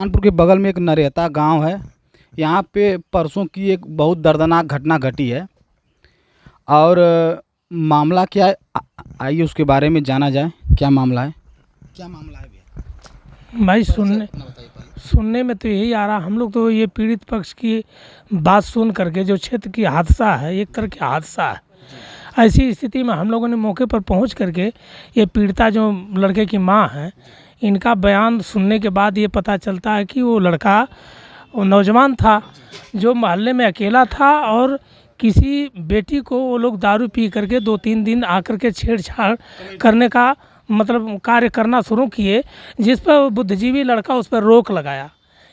कानपुर के बगल में एक नरेता गांव है। यहाँ पे परसों की एक बहुत दर्दनाक घटना घटी है और मामला क्या है, आइए उसके बारे में जाना जाए। क्या मामला है, क्या मामला है भैया? भाई परिचय सुनने अपना बताइए पहले। सुनने में तो यही आ रहा, हम लोग तो ये पीड़ित पक्ष की बात सुन करके, जो क्षेत्र की हादसा है, एक तरह का हादसा है, ऐसी स्थिति में हम लोगों ने मौके पर पहुंच करके ये पीड़िता जो लड़के की माँ है, इनका बयान सुनने के बाद ये पता चलता है कि वो लड़का, वो नौजवान था जो मोहल्ले में अकेला था और किसी बेटी को वो लोग दारू पी करके 2-3 दिन आकर के छेड़छाड़ करने का मतलब कार्य करना शुरू किए, जिस पर वो बुद्धिजीवी लड़का उस पर रोक लगाया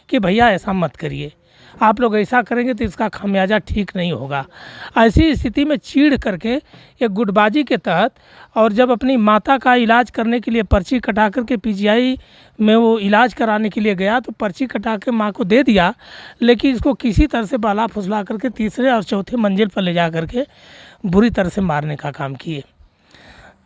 कि भैया ऐसा मत करिए, आप लोग ऐसा करेंगे तो इसका खामियाजा ठीक नहीं होगा। ऐसी स्थिति में चीढ़ करके एक गुटबाजी के तहत, और जब अपनी माता का इलाज करने के लिए पर्ची कटा करके पीजीआई में वो इलाज कराने के लिए गया तो पर्ची कटा के माँ को दे दिया, लेकिन इसको किसी तरह से बाला फुसला करके तीसरे और चौथे मंजिल पर ले जा करके बुरी तरह से मारने का काम किए,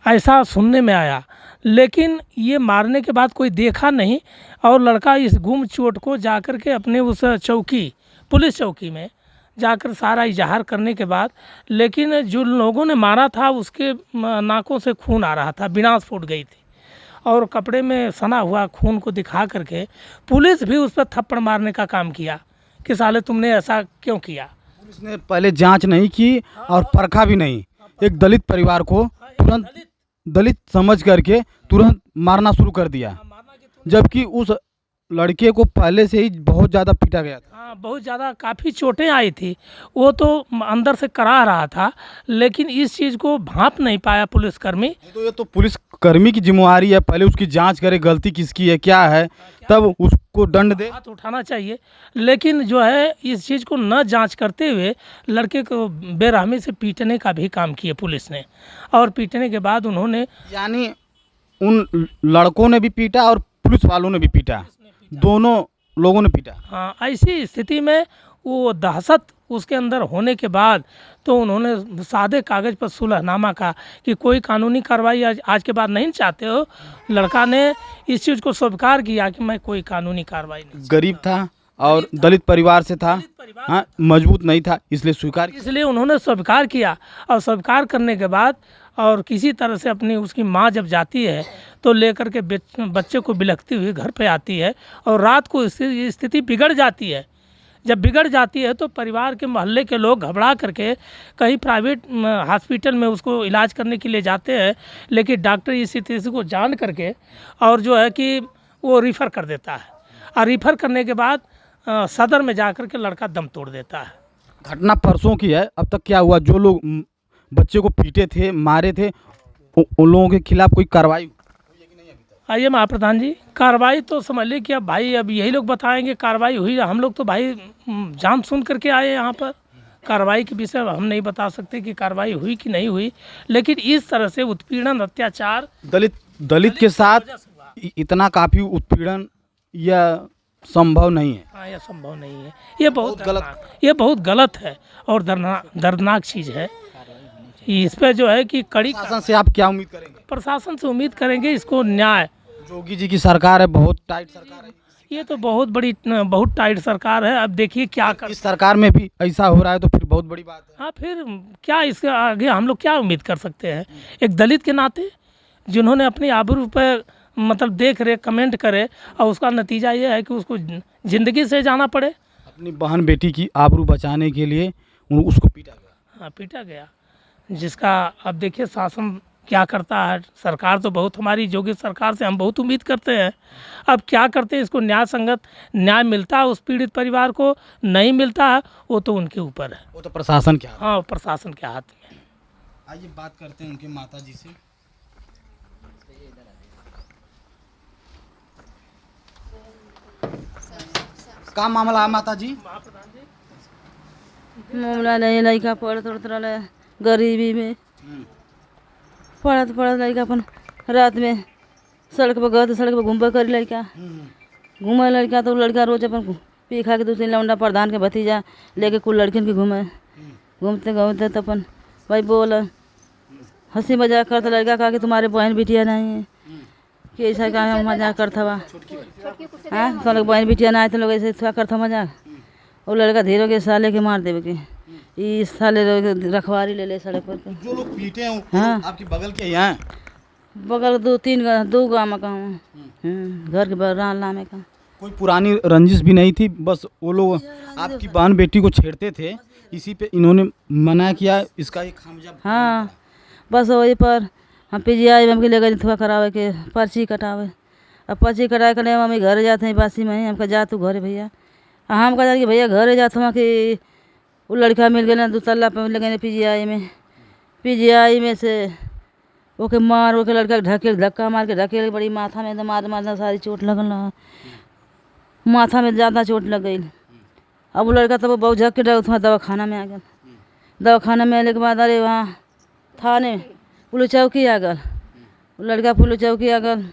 ऐसा सुनने में आया। लेकिन ये मारने के बाद कोई देखा नहीं और लड़का इस गुम चोट को जाकर के अपने उस चौकी, पुलिस चौकी में जाकर सारा इजहार करने के बाद, लेकिन जो लोगों ने मारा था उसके नाकों से खून आ रहा था, बिनास फूट गई थी और कपड़े में सना हुआ खून को दिखा करके पुलिस भी उस पर थप्पड़ मारने का काम किया कि साले तुमने ऐसा क्यों किया। पुलिस ने पहले जांच नहीं की और परखा भी नहीं, एक दलित परिवार को तुरंत दलित समझ करके तुरंत मारना शुरू कर दिया, जबकि उस लड़के को पहले से ही बहुत ज़्यादा पीटा गया था। हाँ, बहुत ज़्यादा काफ़ी चोटें आई थी, वो तो अंदर से करा रहा था, लेकिन इस चीज़ को भांप नहीं पाया पुलिसकर्मी। तो ये तो पुलिस कर्मी की जिम्मेवारी है, पहले उसकी जांच करे गलती किसकी है क्या है, तब उसको दंड दे। हाथ उठाना चाहिए, लेकिन जो है इस चीज़ को न जांच करते हुए लड़के को बेरहमी से पीटने का भी काम किया पुलिस ने, और पीटने के बाद उन्होंने, यानी उन लड़कों ने भी पीटा और पुलिस वालों ने भी पीटा, दोनों लोगों ने पीटा। हाँ, ऐसी स्थिति में वो दहशत उसके अंदर होने के बाद तो उन्होंने सादे कागज़ पर सुलहनामा का कि कोई कानूनी कार्रवाई आज के बाद नहीं चाहते हो, लड़का ने इस चीज़ को स्वीकार किया कि मैं कोई कानूनी कार्रवाई नहीं। गरीब था और दलित परिवार से था, हाँ, मजबूत नहीं था, इसलिए स्वीकार, इसलिए उन्होंने स्वीकार किया, और स्वीकार करने के बाद और किसी तरह से अपनी उसकी माँ जब जाती है तो लेकर के बच्चे को बिलखती हुई घर पे आती है, और रात को स्थिति बिगड़ जाती है। जब बिगड़ जाती है तो परिवार के मोहल्ले के लोग घबरा करके कहीं प्राइवेट हॉस्पिटल में उसको इलाज करने के लिए जाते हैं, लेकिन डॉक्टर इस स्थिति को जान करके और जो है कि वो रिफ़र कर देता है, और रिफ़र करने के बाद सदर में जा कर के लड़का दम तोड़ देता है। घटना परसों की है। अब तक क्या हुआ? जो लोग बच्चे को पीटे थे, मारे थे, उन लोगों के खिलाफ कोई कार्रवाई? आइए महाप्रधान जी, कार्रवाई तो समझ लीजिए कि अब भाई अब यही लोग बताएंगे कार्रवाई हुई। हम लोग तो भाई जान सुन करके आए यहाँ पर, कार्रवाई के विषय हम नहीं बता सकते कि कार्रवाई हुई कि नहीं हुई, लेकिन इस तरह से उत्पीड़न, अत्याचार दलित के साथ इतना काफ़ी उत्पीड़न यह संभव नहीं है। हाँ, यह संभव नहीं है, ये बहुत गलत है और दर्दनाक चीज़ है। इस पर जो है कि कड़ी शासन से आप क्या उम्मीद करेंगे? प्रशासन से उम्मीद करेंगे इसको न्याय। जोगी जी की सरकार है, बहुत टाइट सरकार है, ये तो बहुत टाइट सरकार है। अब देखिए क्या कर, इस सरकार में भी ऐसा हो रहा है तो फिर बहुत बड़ी बात है। हाँ, फिर क्या इसके आगे हम लोग क्या उम्मीद कर सकते हैं? एक दलित के नाते जिन्होंने अपनी आबरू पर मतलब देख रेख कमेंट करे, और उसका नतीजा ये है कि उसको ज़िंदगी से जाना पड़े। अपनी बहन बेटी की आबरू बचाने के लिए उसको पीटा गया। हाँ, पीटा गया, जिसका अब देखिए शासन क्या करता है। सरकार तो बहुत, हमारी योगी सरकार से हम बहुत उम्मीद करते हैं, अब क्या करते हैं, इसको न्याय संगत न्याय मिलता है उस पीड़ित परिवार को, नहीं मिलता है वो तो उनके ऊपर है, वो तो प्रशासन के हाथ। हाँ, प्रशासन के हाथ में। आइए बात करते हैं उनके माता जी से। का मामला है माता जी? मामला नहीं, लड़का पढ़त रहा गरीबी में, पढ़त लड़का अपन रात में सड़क पर गए तो सड़क पर घूमबे करी लड़का, घूमे लड़का तो लड़का रोज अपन पी खा के 2-3 लौंडा प्रधान के भतीजा लेके कुल लड़किन के घूमते घूमते तो अपन भाई बोल हंसी मजाक करते, लड़का कहा कि तुम्हारे बहन बिटिया नहीं है, कि ऐसा का मजाक करता बा। हाँ सब लोग बहन बिटिया ना आए तो लोग ऐसे थोड़ा करता मजाक। वो लड़का धीरे के साले के मार देवे के ये साले रखवारी ले ले सड़क पर के। जो लोग पीटे हैं हाँ। आपकी बगल के यहाँ हैं? बगल दो गाँव में कहूँ घर के बराला में का। कोई पुरानी रंजिश भी नहीं थी, बस वो लोग आपकी बहन बेटी को छेड़ते थे, इसी पे इन्होंने मना किया, इसका एक खामियाजा। हाँ बस वही पर हम PGI में हमके ले गए थोड़ा करावे के पर्ची कटावे। अब पर्ची कटाए के मम्मी घर जाते हैं बासी में हमका जा तू घरे भैया। हम कहा कि भैया घरे जाते वहाँ कि वो लड़का मिल गया ना 2 तल्ला पे मिल गए PGI में से ओके मार ओके लड़का ढकेल धक्का मार के ढकेल बड़ी माथा में एकदम मार सारी चोट लगल रहा। माथा में ज़्यादा चोट लग गई। अब वो लड़का तब बहुत झक के वहाँ दवाखाना में आ गया। दवाखाना में आने के बाद अरे वहाँ थाने पुलिस चौकी आ गल। वो लड़का पुलिस चौकी आ गल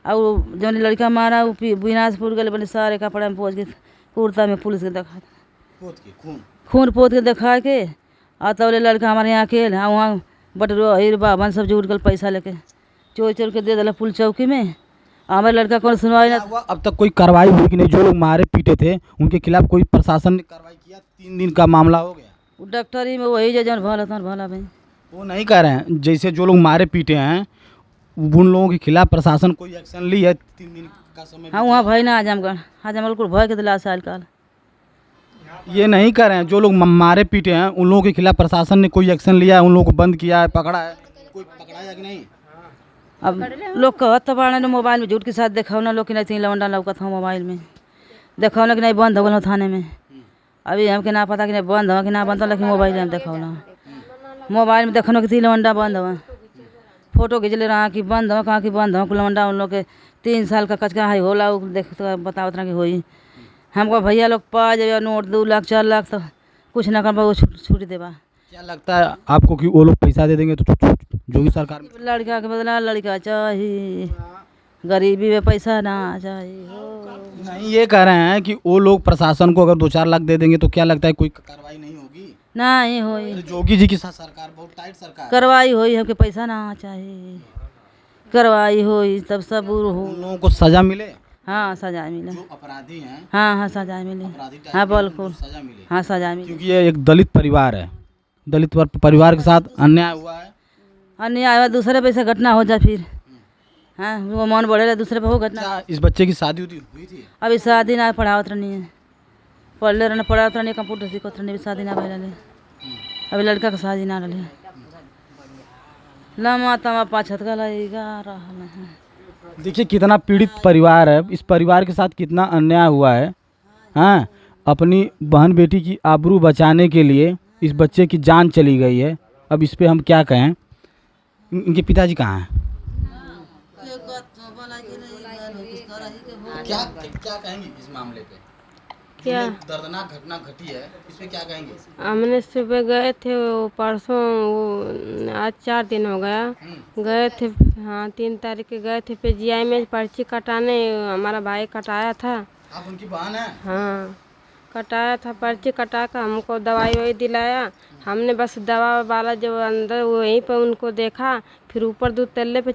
और जो लड़का मारा वो बिनासपुर गए बने सारे कपड़ा में पोछ के कुर्ता में पुलिस के दिखा खून पोत के दिखा के आ तब लड़का हमारे यहाँ अकेले हाँ वहाँ बटरो हिर बाबन सब जुट गल पैसा लेके चोर के दे दिला पुलिस चौकी में। हमारे लड़का कौन सुनवाई ना। अब तक कोई कार्रवाई हुई कि नहीं? जो लोग मारे पीटे थे उनके खिलाफ कोई प्रशासन ने कार्रवाई किया? 3 दिन का मामला हो गया। वो डॉक्टरी में वही जो भला भाई वो नहीं कह रहे हैं, जैसे जो लोग मारे पीटे हैं उन लोगों के खिलाफ प्रशासन कोई एक्शन ली है? 3 दिन का समय। हाँ वहाँ भाई ना आजमगढ़ को भय के दिला साल काल। ये नहीं कर रहे हैं जो लोग मारे पीटे हैं उन लोगों के खिलाफ प्रशासन ने कोई एक्शन लिया है? उन लोगों को बंद किया है, पकड़ा है? कोई पकड़ा है कि नहीं? अब लोग कहत तो बाड़े मोबाइल में झूठ के साथ देखौना लोग कि नहीं लौंडा लौकत हो मोबाइल में देखौना कि नहीं बंद हो गल थाने में। अभी हमके ना पता कि नहीं बंद हो कि ना बंद हो, लेकिन मोबाइल में देखौना मोबाइल में देखनो कि लौंडा बंद हो। फोटो खींचले रहा कि बंद हो कहाँ की बंद हो लौंडा उन लोग के 3 साल का कचका है होला देख बताओ उतना कि होई। हमको भैया लोग पा जाए नोट 2 लाख 4 लाख तो कुछ ना कर वो छूट देवा। क्या लगता है आपको कि वो लोग पैसा दे देंगे तो जो भी सरकार लड़का के बदला लड़का चाहिए, गरीबी में पैसा ना चाहिए। नहीं ये कह रहे हैं कि वो लोग प्रशासन को अगर 2-4 लाख दे देंगे तो क्या लगता है कोई कार्रवाई नहीं होगी? नहीं होई। जोगी जी की सरकार बहुत टाइट सरकार। कार्रवाई होई हमके पैसा ना चाहिए, कार्रवाई होई तब सबूर हो उन लोगों को सजा मिले। हाँ सजा मिले। जो अपराधी हैं हाँ सजा मिले। हाँ बिल्कुल सजा मिले। हाँ सजा मिले। क्योंकि ये एक दलित परिवार है, दलित परिवार के साथ अन्याय हुआ है। अन्याय हुआ दूसरे पे से घटना हो जाए फिर हाँ वो मन बढ़े दूसरे पे हो घटना। क्या इस बच्चे की शादी हुई थी? अभी शादी ना पढ़ावत रहनी है, पढ़ले रहने पढ़ावत रहनी कंप्यूटर सीखत रहनी, शादी ना भैल। अभी लड़का का शादी ना रही लम्बा तमा 5 का लगेगा रहा है। देखिए कितना पीड़ित परिवार है, इस परिवार के साथ कितना अन्याय हुआ है। हाँ अपनी बहन बेटी की आबरू बचाने के लिए इस बच्चे की जान चली गई है। अब इस पे हम क्या कहें? इनके पिताजी कहाँ हैं? क्या कहेंगे इस मामले पे? क्या दर्दनाक घटना घटी है, इस पे क्या कहेंगे? हमने सुबह गए थे वो परसों वो आज 4 दिन हो गया गए थे। हाँ 3 तारीख के गए थे PGI में पर्ची कटाने। हमारा भाई कटाया था। आप उनकी बहन हैं? हाँ कटाया था, पर्ची कटा कर हमको दवाई वही दिलाया। हमने बस दवा वाला जो अंदर वहीं पर उनको देखा, फिर ऊपर 2 तल्ले पे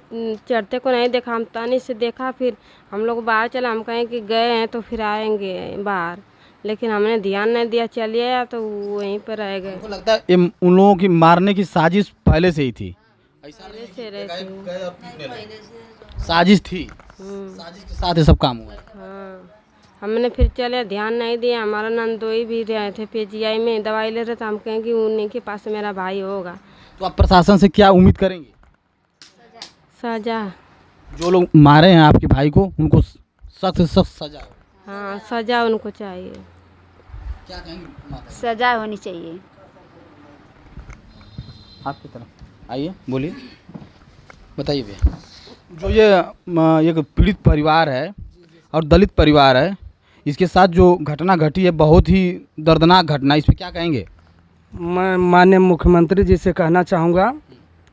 चढ़ते को नहीं देखा। हम तानी से देखा, फिर हम लोग बाहर चला। हम कहें कि गए हैं तो फिर आएंगे बाहर, लेकिन हमने ध्यान नहीं दिया, चलिए आया तो वहीं पर रह गए। हमको लगता है उन लोगों की मारने की साजिश पहले से ही थी। ऐसा नहीं से रहते साजिश थी, साजिश के साथ ये सब काम हुआ। हाँ हमने फिर चले ध्यान नहीं दिया। हमारा नंदोई भी रहे थे PGI में दवाई ले रहे थे। हम कहें कि उन्हीं के पास मेरा भाई होगा। तो आप प्रशासन से क्या उम्मीद करेंगे? सजा। जो लोग मारे हैं आपके भाई को उनको सख्त से सख्त सजा हो। हाँ सजा उनको चाहिए। क्या कहेंगे? सजा होनी चाहिए। आपकी तरफ आइए, बोलिए, बताइए भैया। जो ये एक पीड़ित परिवार है और दलित परिवार है, इसके साथ जो घटना घटी है बहुत ही दर्दनाक घटना, इस पर क्या कहेंगे? मैं माननीय मुख्यमंत्री जी से कहना चाहूँगा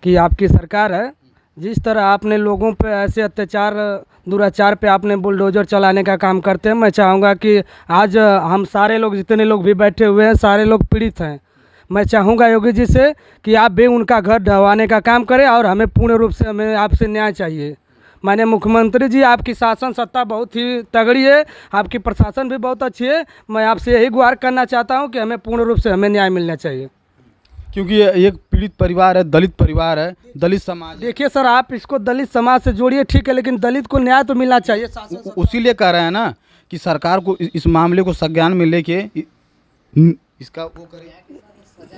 कि आपकी सरकार है, जिस तरह आपने लोगों पे ऐसे अत्याचार दुराचार पे आपने बुलडोजर चलाने का काम करते हैं, मैं चाहूँगा कि आज हम सारे लोग जितने लोग भी बैठे हुए हैं सारे लोग पीड़ित हैं। मैं चाहूँगा योगी जी से कि आप भी उनका घर ढहवाने का काम करें और हमें पूर्ण रूप से हमें आपसे न्याय चाहिए। माननीय मुख्यमंत्री जी, आपकी शासन सत्ता बहुत ही तगड़ी है, आपकी प्रशासन भी बहुत अच्छी है। मैं आपसे यही गुहार करना चाहता हूँ कि हमें पूर्ण रूप से हमें न्याय मिलना चाहिए। क्योंकि ये एक पीड़ित परिवार है, दलित परिवार है, दलित समाज है। देखिए सर, आप इसको दलित समाज से जोड़िए, ठीक है, लेकिन दलित को न्याय तो मिलना चाहिए। शासन उसीलिए कह रहे हैं ना कि सरकार को इस मामले को संज्ञान में लेके इसका वो करे,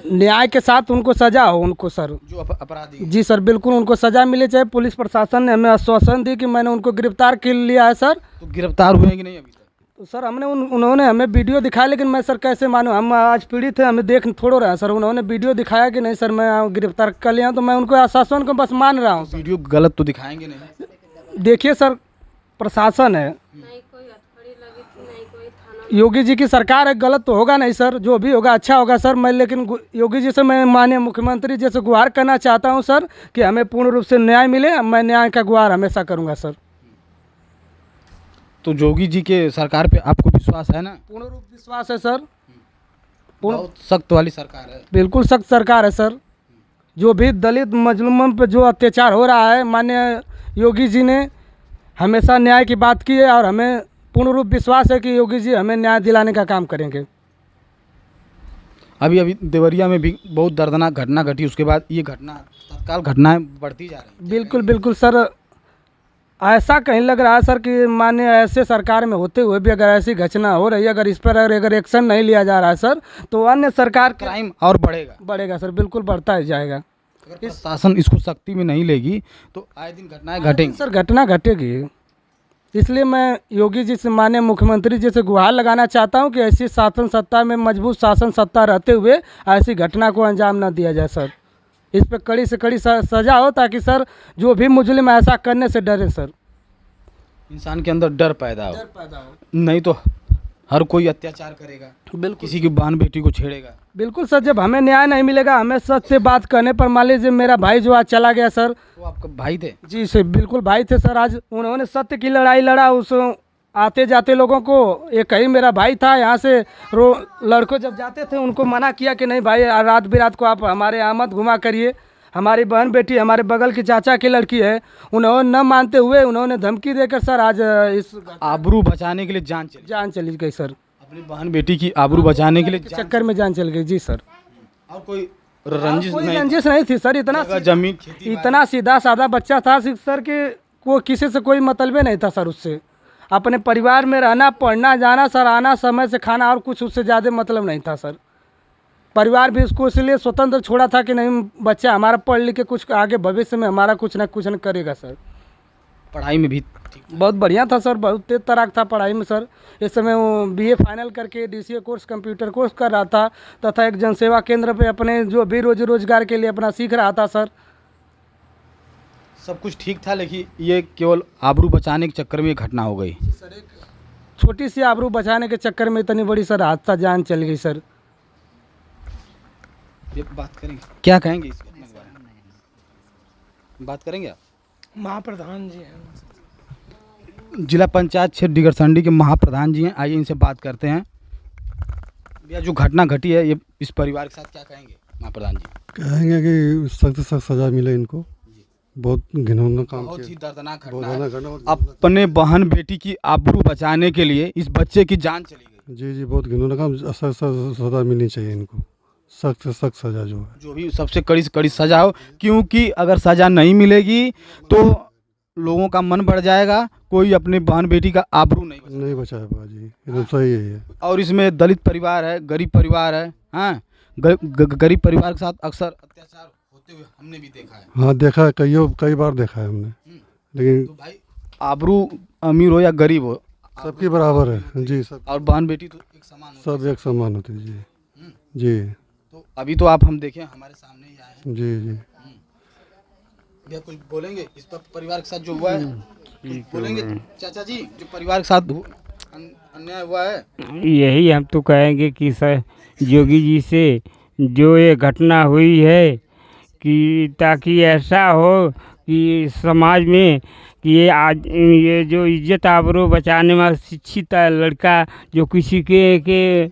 न्याय के साथ उनको सजा हो, उनको सर जो अपराधी है। जी सर, बिल्कुल उनको सजा मिले। चाहे पुलिस प्रशासन ने हमें आश्वासन दी कि मैंने उनको गिरफ्तार कर लिया है सर। तो गिरफ्तार हुए कि नहीं अभी तक? तो सर हमने उन्होंने हमें वीडियो दिखाया, लेकिन मैं सर कैसे मानूँ, हम आज पीड़ित हैं, हमें देख थोड़ो रहे हैं सर। उन्होंने वीडियो दिखाया कि नहीं सर मैं गिरफ्तार कर लिया हूँ, तो मैं उनको आश्वासन को बस मान रहा हूँ। वीडियो गलत तो दिखाएंगे नहीं। देखिए सर, प्रशासन है, योगी जी की सरकार है, गलत तो होगा नहीं सर, जो भी होगा अच्छा होगा सर। मैं लेकिन योगी जी से मैं माननीय मुख्यमंत्री जी से गुहार करना चाहता हूं सर कि हमें पूर्ण रूप से न्याय मिले। मैं न्याय का गुहार हमेशा करूंगा सर। तो योगी जी के सरकार पे आपको विश्वास है ना? पूर्ण रूप विश्वास है सर। बहुत सख्त वाली सरकार है। बिल्कुल सख्त सरकार है सर। जो भी दलित मजलूमों पर जो अत्याचार हो रहा है, माननीय योगी जी ने हमेशा न्याय की बात की है और हमें पूर्ण रूप विश्वास है कि योगी जी हमें न्याय दिलाने का काम करेंगे। अभी देवरिया में भी बहुत दर्दनाक घटना घटी, उसके बाद ये घटना तत्काल घटनाएं बढ़ती जा रही हैं। बिल्कुल बिल्कुल सर, ऐसा कहीं लग रहा है सर कि माननीय ऐसे सरकार में होते हुए भी अगर ऐसी घटना हो रही है, अगर इस पर अगर एक्शन नहीं लिया जा रहा है सर, तो अन्य सरकार क्राइम और बढ़ेगा सर, बिल्कुल बढ़ता ही जाएगा। अगर प्रशासन इसको सख्ती में नहीं लेगी तो आए दिन घटनाएं घटेंगी सर, घटना घटेगी। इसलिए मैं योगी जी से, माननीय मुख्यमंत्री जी से गुहार लगाना चाहता हूं कि ऐसी शासन सत्ता में, मजबूत शासन सत्ता रहते हुए ऐसी घटना को अंजाम न दिया जाए सर। इस पर कड़ी से कड़ी सजा हो, ताकि सर जो भी मुजरिम ऐसा करने से डरे सर। इंसान के अंदर डर पैदा हो, नहीं तो हर कोई अत्याचार करेगा, बिल्कुल किसी की बहन बेटी को छेड़ेगा। बिल्कुल सर, जब हमें न्याय नहीं मिलेगा, हमें सच से बात करने पर, मान लीजिए मेरा भाई जो आज चला गया सर। वो आपका भाई थे? जी सर, बिल्कुल भाई थे सर। आज उन्होंने सत्य की लड़ाई लड़ा, उस आते जाते लोगों को, एक ही मेरा भाई था यहाँ से लड़कों जब जाते थे उनको मना किया कि नहीं भाई, रात बिरात को आप हमारे यहाँ मत घुमा करिए। हमारी बहन बेटी, हमारे बगल की चाचा की लड़की है, उन्होंने न मानते हुए उन्होंने धमकी देकर सर आज इस आबरू बचाने के लिए जान चली गई सर। अपनी बहन बेटी की आबरू बचाने के लिए चक्कर में जान चल गई जी सर। और कोई रंजिश नहीं थी सर। जमीन खेती इतना सीधा साधा बच्चा था सर कि वो किसी से कोई मतलब नहीं था सर। उससे अपने परिवार में रहना, पढ़ना, जाना सर, आना, समय से खाना, और कुछ उससे ज़्यादा मतलब नहीं था सर। परिवार भी उसको इसलिए स्वतंत्र छोड़ा था कि नहीं बच्चा हमारा पढ़ लिख के कुछ आगे भविष्य में हमारा कुछ न करेगा सर। पढ़ाई में भी बहुत बढ़िया था सर, बहुत तेज तराक था पढ़ाई में सर। इस समय वो बीए फाइनल करके DCA कोर्स, कंप्यूटर कोर्स कर रहा था, तथा एक जनसेवा केंद्र पे अपने जो भी रोजगार के लिए अपना सीख रहा था सर। सब कुछ ठीक था, लेकिन ये केवल आबरू बचाने के चक्कर में ये घटना हो गई। सर एक छोटी सी आबरू बचाने के चक्कर में इतनी बड़ी सर हादसा, जान चल गई सर। ये बात करेंगे, क्या कहेंगे इस घटना के बारे में? बात करेंगे आप? महाप्रधान जी हैं, जिला पंचायत क्षेत्र डिगरसंडी के महाप्रधान जी हैं, आइए इनसे बात करते हैं। भैया, जो घटना घटी है ये इस परिवार के साथ, क्या कहेंगे महाप्रधान जी? कहेंगे कि सख्त सख्त सज़ा मिले इनको। बहुत घिनौना काम किया, बहुत ही दर्दनाक बहुत घटना है। घटना। अपने बहन बेटी की आबरू बचाने के लिए इस बच्चे की जान चली गई। जी, बहुत घिनौना काम। सख्त सज़ा मिलनी चाहिए इनको, सख्त से सख्त सज़ा जो है, जो भी सबसे कड़ी से कड़ी सजा हो, क्योंकि अगर सजा नहीं मिलेगी तो लोगों का मन बढ़ जाएगा, कोई अपनी बहन बेटी का आबरू नहीं बचा पाएगा जी। एकदम सही है। और इसमें दलित परिवार है, गरीब परिवार है। हाँ, गरीब परिवार के साथ अक्सर अत्याचार होते हुए हमने भी देखा है। हाँ, देखा है, कई बार देखा है हमने। लेकिन तो भाई, आबरू अमीर हो या गरीब हो, सबकी बराबर है जी। सब और बहन बेटी तो एक समान होती है। सब एक समान होती है जी। जी तो अभी तो आप हम देखें हमारे सामने ही आए हैं। जी। भैया, कुछ बोलेंगे इस पर परिवार के साथ जो हुआ है? कुछ बोलेंगे चाचा जी, जो परिवार के साथ अन्याय हुआ है? यही हम तो कहेंगे कि सर योगी जी से जो ये घटना हुई है, कि ताकि ऐसा हो कि समाज में कि ये जो इज्जत आबरू बचाने में शिक्षित लड़का जो किसी के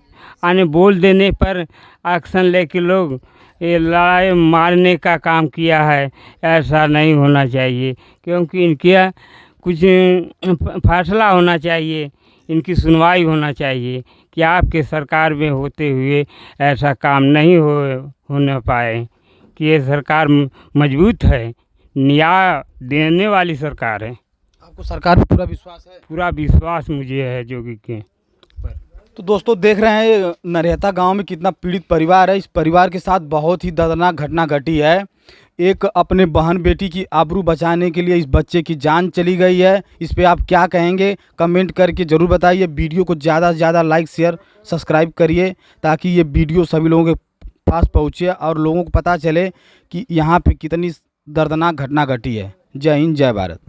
आने बोल देने पर एक्शन लेके लोग ये लड़ाई मारने का काम किया है, ऐसा नहीं होना चाहिए। क्योंकि इनके कुछ फैसला होना चाहिए, इनकी सुनवाई होना चाहिए कि आपके सरकार में होते हुए ऐसा काम नहीं होने पाए, कि ये सरकार मजबूत है, न्याय देने वाली सरकार है। आपको सरकार पे पूरा विश्वास है? पूरा विश्वास मुझे है जोगी के। तो दोस्तों देख रहे हैं नरेहता गांव में कितना पीड़ित परिवार है। इस परिवार के साथ बहुत ही दर्दनाक घटना घटी है। एक अपने बहन बेटी की आबरू बचाने के लिए इस बच्चे की जान चली गई है। इस पे आप क्या कहेंगे कमेंट करके ज़रूर बताइए। वीडियो को ज़्यादा से ज़्यादा लाइक शेयर सब्सक्राइब करिए ताकि ये वीडियो सभी लोगों के पास पहुँचे और लोगों को पता चले कि यहाँ पे कितनी दर्दनाक घटना घटी है। जय हिंद, जय भारत।